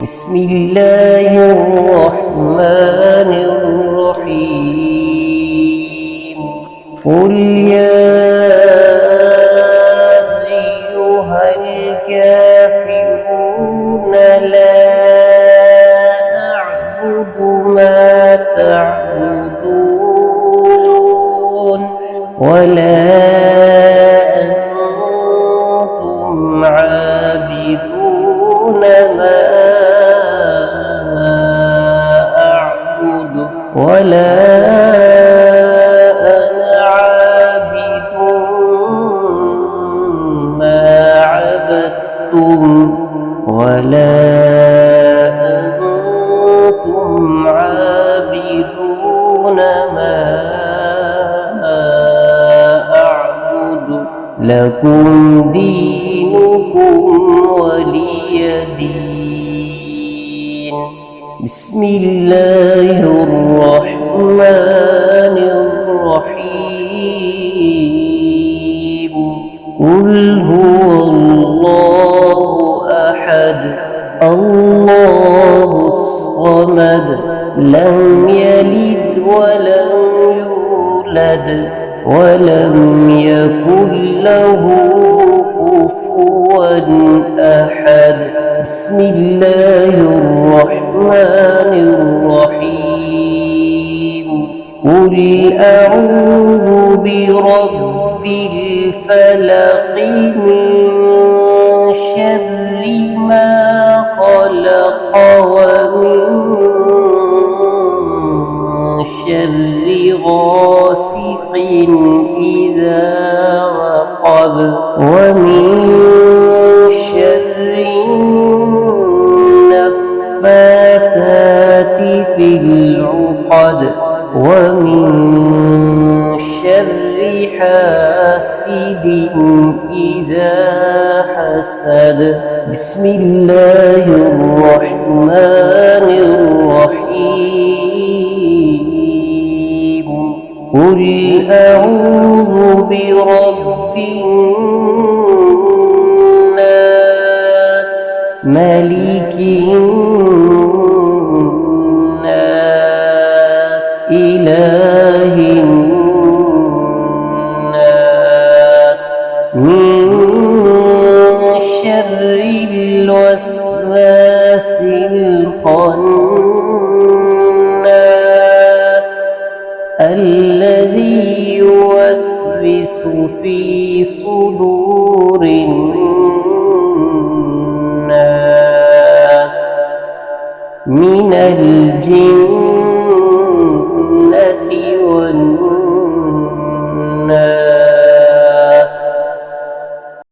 بسم الله الرحمن الرحيم. قل يا أيها الكافرون لا أعبد ما تعبدون ولا أنتم عابدون ما ولا أنا عابد ما عبدتم ولا أنتم عابدون ما أعبد لكم دينكم ولي دين. بسم الله الرحمن الرحيم. قل هو الله أحد الله الصمد لم يلد ولم يولد ولم يكن له كفوا أحد. بسم الله الرحمن الرحيم. قل أعوذ برب الفلق من شر ما خلق ومن شر غاسق إذا وقب ومن شر النفاثات في العقد ومن شر حاسد إذا حسد. بسم الله الرحمن الرحيم. قل أعوذ برب الناس ملك الناس إله الناس من شر الوسواس الخناس الذي يوسوس في صدور الناس من الجن